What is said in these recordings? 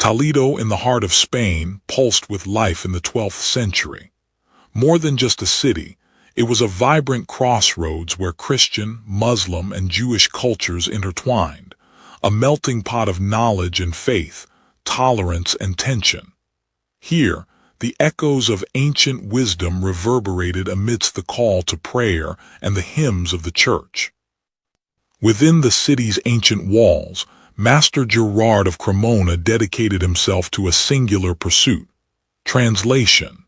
Toledo, in the heart of Spain, pulsed with life in the 12th century. More than just a city, it was a vibrant crossroads where Christian, Muslim, and Jewish cultures intertwined, a melting pot of knowledge and faith, tolerance and tension. Here, the echoes of ancient wisdom reverberated amidst the call to prayer and the hymns of the church. Within the city's ancient walls, Master Gerard of Cremona dedicated himself to a singular pursuit: translation.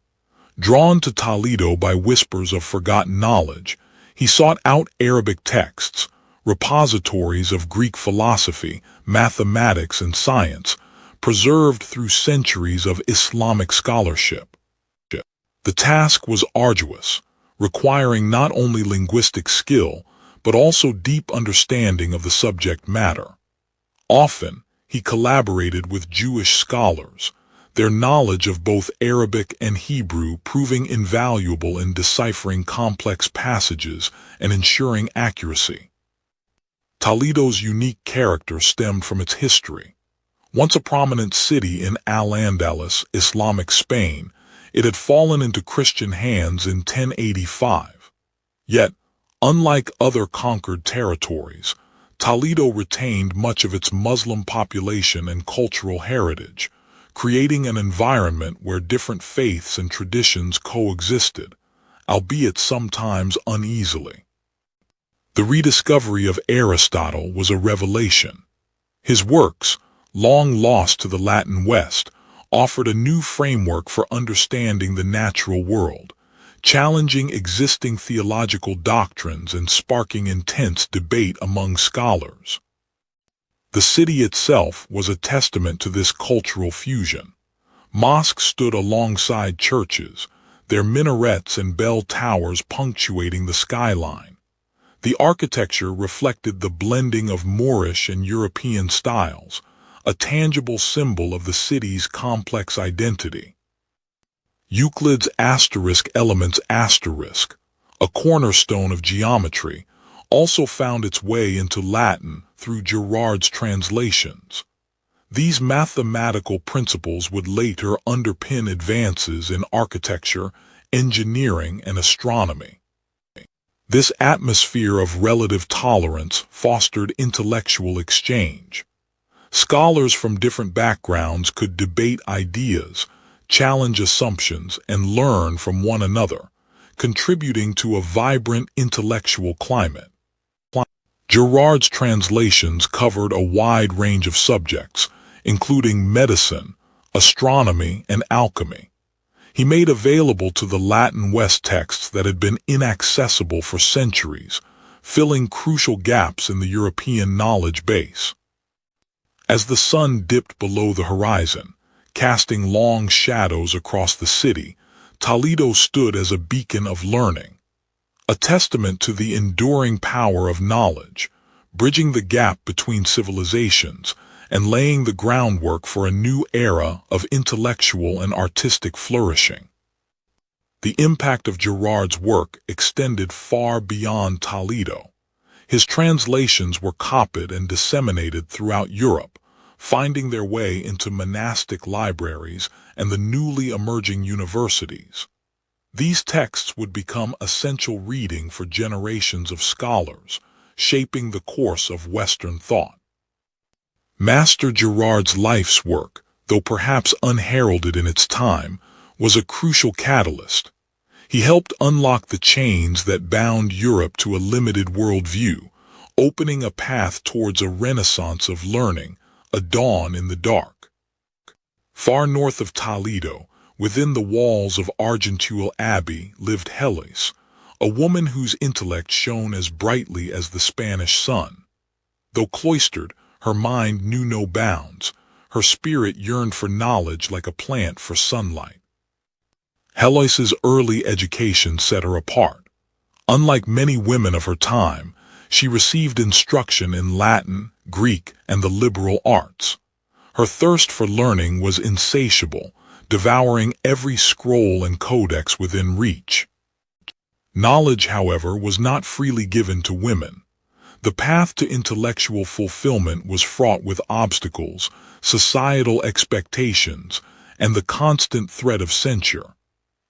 Drawn to Toledo by whispers of forgotten knowledge, he sought out Arabic texts, repositories of Greek philosophy, mathematics, and science, preserved through centuries of Islamic scholarship. The task was arduous, requiring not only linguistic skill, but also deep understanding of the subject matter. Often, he collaborated with Jewish scholars, their knowledge of both Arabic and Hebrew proving invaluable in deciphering complex passages and ensuring accuracy. Toledo's unique character stemmed from its history. Once a prominent city in Al-Andalus, Islamic Spain, it had fallen into Christian hands in 1085. Yet, unlike other conquered territories, Toledo retained much of its Muslim population and cultural heritage, creating an environment where different faiths and traditions coexisted, albeit sometimes uneasily. The rediscovery of Aristotle was a revelation. His works, long lost to the Latin West, offered a new framework for understanding the natural world, challenging existing theological doctrines and sparking intense debate among scholars. The city itself was a testament to this cultural fusion. Mosques stood alongside churches, their minarets and bell towers punctuating the skyline. The architecture reflected the blending of Moorish and European styles, a tangible symbol of the city's complex identity. Euclid's elements asterisk, a cornerstone of geometry, also found its way into Latin through Gerard's translations. These mathematical principles would later underpin advances in architecture, engineering, and astronomy. This atmosphere of relative tolerance fostered intellectual exchange. Scholars from different backgrounds could debate ideas, challenge assumptions, and learn from one another, contributing to a vibrant intellectual climate. Gerard's translations covered a wide range of subjects, including medicine, astronomy, and alchemy. He made available to the Latin West texts that had been inaccessible for centuries, filling crucial gaps in the European knowledge base. As the sun dipped below the horizon, casting long shadows across the city, Toledo stood as a beacon of learning, a testament to the enduring power of knowledge, bridging the gap between civilizations and laying the groundwork for a new era of intellectual and artistic flourishing. The impact of Gerard's work extended far beyond Toledo. His translations were copied and disseminated throughout Europe, finding their way into monastic libraries and the newly emerging universities. These texts would become essential reading for generations of scholars, shaping the course of Western thought. Master Gerard's life's work, though perhaps unheralded in its time, was a crucial catalyst. He helped unlock the chains that bound Europe to a limited worldview, opening a path towards a renaissance of learning, a dawn in the dark. Far north of Toledo, within the walls of Argenteuil Abbey, lived Heloise, a woman whose intellect shone as brightly as the Spanish sun. Though cloistered, her mind knew no bounds. Her spirit yearned for knowledge like a plant for sunlight. Heloise's early education set her apart. Unlike many women of her time, she received instruction in Latin, Greek, and the liberal arts. Her thirst for learning was insatiable, devouring every scroll and codex within reach. Knowledge, however, was not freely given to women. The path to intellectual fulfillment was fraught with obstacles, societal expectations, and the constant threat of censure.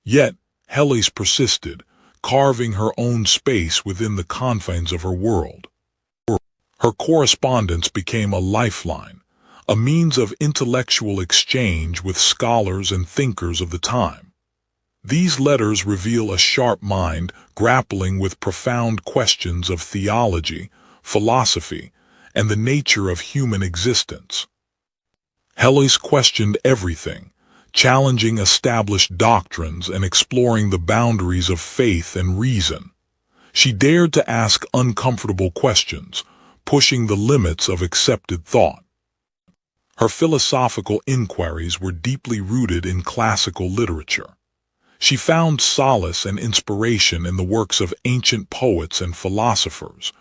Yet, Heloise persisted, carving her own space within the confines of her world. Her correspondence became a lifeline, a means of intellectual exchange with scholars and thinkers of the time. These letters reveal a sharp mind grappling with profound questions of theology, philosophy, and the nature of human existence. Heloise questioned everything, challenging established doctrines and exploring the boundaries of faith and reason. She dared to ask uncomfortable questions, pushing the limits of accepted thought. Her philosophical inquiries were deeply rooted in classical literature. She found solace and inspiration in the works of ancient poets and philosophers,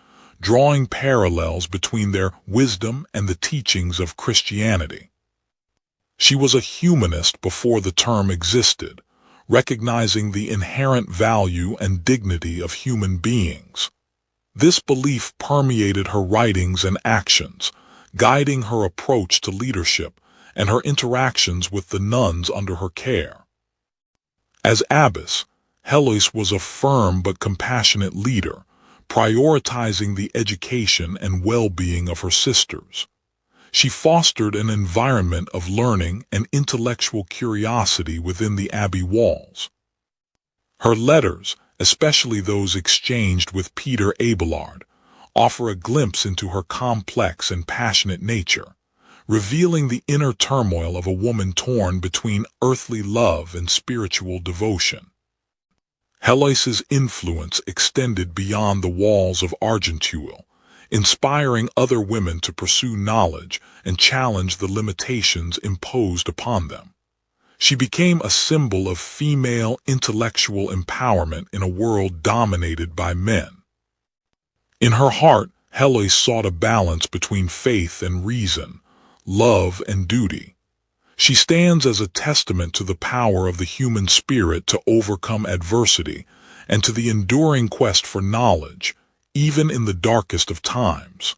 drawing parallels between their wisdom and the teachings of Christianity. She was a humanist before the term existed, recognizing the inherent value and dignity of human beings. This belief permeated her writings and actions, guiding her approach to leadership and her interactions with the nuns under her care. As abbess, Heloise was a firm but compassionate leader, prioritizing the education and well-being of her sisters. She fostered an environment of learning and intellectual curiosity within the abbey walls. Her letters, especially those exchanged with Peter Abelard, offer a glimpse into her complex and passionate nature, revealing the inner turmoil of a woman torn between earthly love and spiritual devotion. Heloise's influence extended beyond the walls of Argenteuil, inspiring other women to pursue knowledge and challenge the limitations imposed upon them. She became a symbol of female intellectual empowerment in a world dominated by men. In her heart, Heloise sought a balance between faith and reason, love and duty. She stands as a testament to the power of the human spirit to overcome adversity and to the enduring quest for knowledge, even in the darkest of times.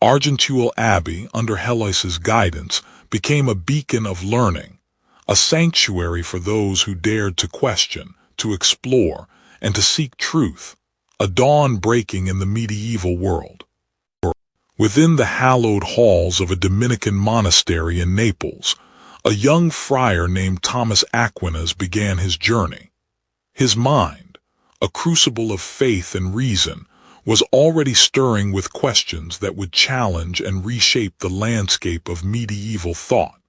Argenteuil Abbey, under Heloise's guidance, became a beacon of learning, a sanctuary for those who dared to question, to explore, and to seek truth, a dawn breaking in the medieval world. Within the hallowed halls of a Dominican monastery in Naples, a young friar named Thomas Aquinas began his journey. His mind, a crucible of faith and reason, was already stirring with questions that would challenge and reshape the landscape of medieval thought.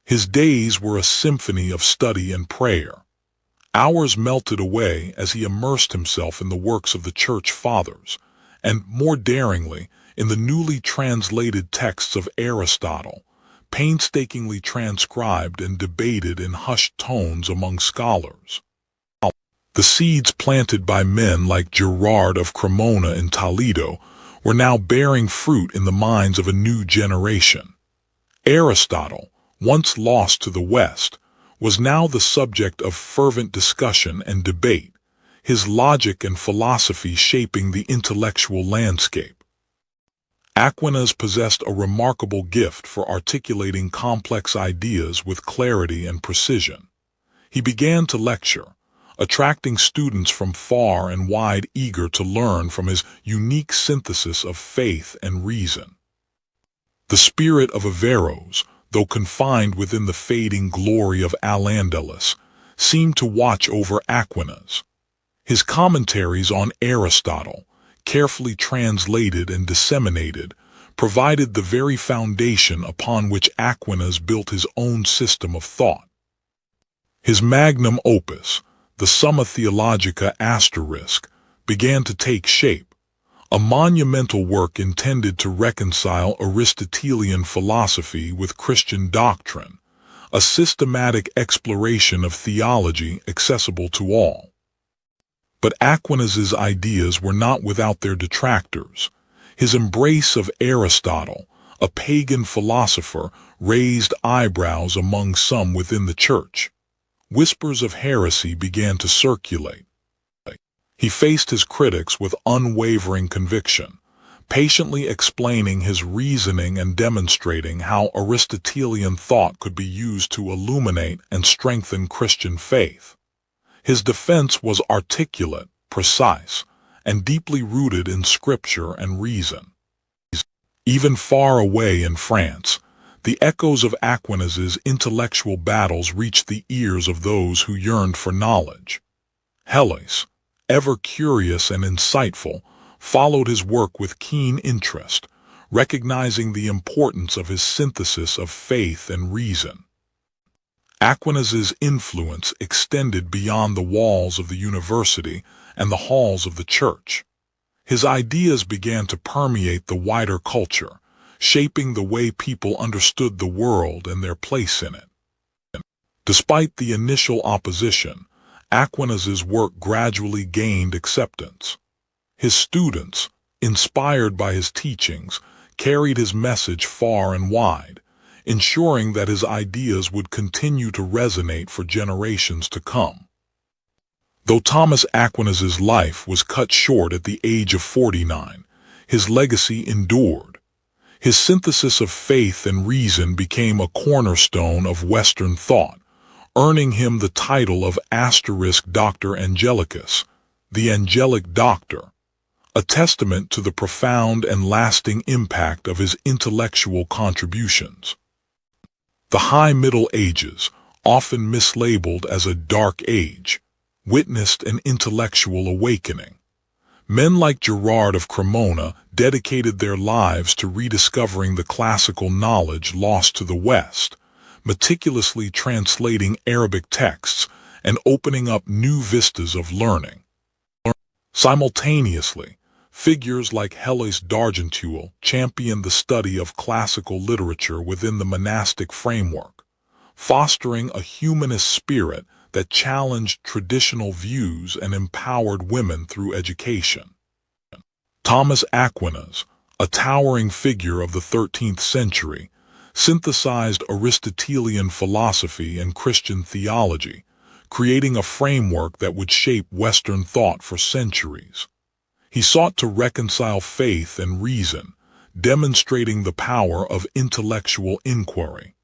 His days were a symphony of study and prayer. Hours melted away as he immersed himself in the works of the Church Fathers, and, more daringly, in the newly translated texts of Aristotle, painstakingly transcribed and debated in hushed tones among scholars. The seeds planted by men like Gerard of Cremona and Toledo were now bearing fruit in the minds of a new generation. Aristotle, once lost to the West, was now the subject of fervent discussion and debate, his logic and philosophy shaping the intellectual landscape. Aquinas possessed a remarkable gift for articulating complex ideas with clarity and precision. He began to lecture, attracting students from far and wide eager to learn from his unique synthesis of faith and reason. The spirit of Averroes, though confined within the fading glory of Al-Andalus, seemed to watch over Aquinas. His commentaries on Aristotle, carefully translated and disseminated, provided the very foundation upon which Aquinas built his own system of thought. His magnum opus, the Summa Theologica *, began to take shape, a monumental work intended to reconcile Aristotelian philosophy with Christian doctrine, a systematic exploration of theology accessible to all. But Aquinas's ideas were not without their detractors. His embrace of Aristotle, a pagan philosopher, raised eyebrows among some within the church. Whispers of heresy began to circulate. He faced his critics with unwavering conviction, patiently explaining his reasoning and demonstrating how Aristotelian thought could be used to illuminate and strengthen Christian faith. His defense was articulate, precise, and deeply rooted in scripture and reason. Even far away in France, the echoes of Aquinas' intellectual battles reached the ears of those who yearned for knowledge. Helles, ever curious and insightful, followed his work with keen interest, recognizing the importance of his synthesis of faith and reason. Aquinas' influence extended beyond the walls of the university and the halls of the church. His ideas began to permeate the wider culture, shaping the way people understood the world and their place in it. Despite the initial opposition, Aquinas' work gradually gained acceptance. His students, inspired by his teachings, carried his message far and wide, ensuring that his ideas would continue to resonate for generations to come. Though Thomas Aquinas' life was cut short at the age of 49, his legacy endured. His synthesis of faith and reason became a cornerstone of Western thought, earning him the title of Doctor Angelicus, the angelic doctor, a testament to the profound and lasting impact of his intellectual contributions. The High Middle Ages, often mislabeled as a Dark Age, witnessed an intellectual awakening. Men like Gerard of Cremona dedicated their lives to rediscovering the classical knowledge lost to the West, meticulously translating Arabic texts and opening up new vistas of learning. Simultaneously, figures like Helles d'Argenteuil championed the study of classical literature within the monastic framework, fostering a humanist spirit that challenged traditional views and empowered women through education. Thomas Aquinas, a towering figure of the 13th century, synthesized Aristotelian philosophy and Christian theology, creating a framework that would shape Western thought for centuries. He sought to reconcile faith and reason, demonstrating the power of intellectual inquiry.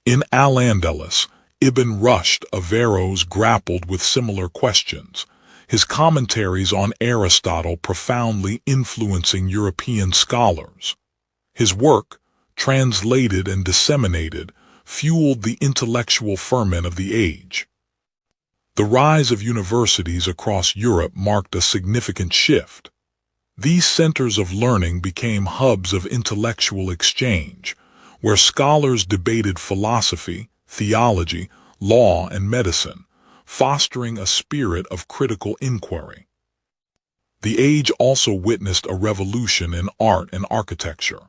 In Al-Andalus, Ibn Rushd of Averroes grappled with similar questions, his commentaries on Aristotle profoundly influencing European scholars. His work, translated and disseminated, fueled the intellectual ferment of the age. The rise of universities across Europe marked a significant shift. These centers of learning became hubs of intellectual exchange, where scholars debated philosophy, theology, law, and medicine, fostering a spirit of critical inquiry. The age also witnessed a revolution in art and architecture.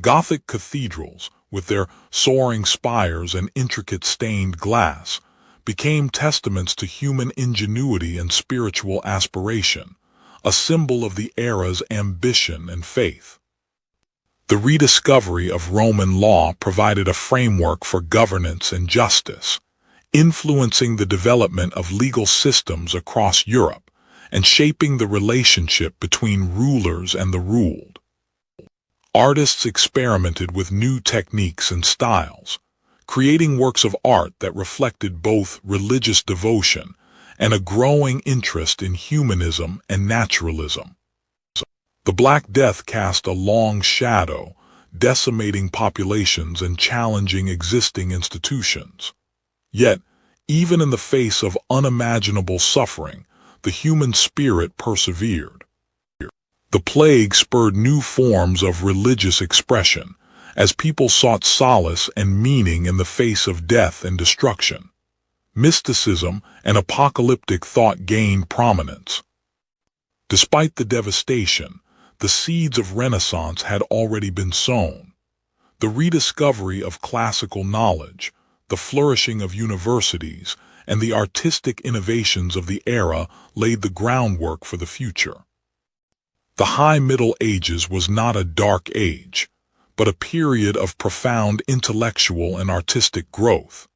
Gothic cathedrals, with their soaring spires and intricate stained glass, became testaments to human ingenuity and spiritual aspiration, a symbol of the era's ambition and faith. The rediscovery of Roman law provided a framework for governance and justice, influencing the development of legal systems across Europe and shaping the relationship between rulers and the ruled. Artists experimented with new techniques and styles, creating works of art that reflected both religious devotion and a growing interest in humanism and naturalism. The Black Death cast a long shadow, decimating populations and challenging existing institutions. Yet, even in the face of unimaginable suffering, the human spirit persevered. The plague spurred new forms of religious expression, as people sought solace and meaning in the face of death and destruction. Mysticism and apocalyptic thought gained prominence. Despite the devastation, the seeds of Renaissance had already been sown. The rediscovery of classical knowledge, the flourishing of universities, and the artistic innovations of the era laid the groundwork for the future. The High Middle Ages was not a dark age, but a period of profound intellectual and artistic growth.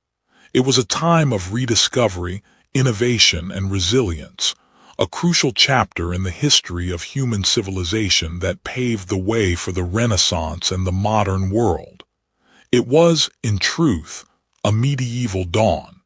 It was a time of rediscovery, innovation, and resilience, a crucial chapter in the history of human civilization that paved the way for the Renaissance and the modern world. It was, in truth, a medieval dawn.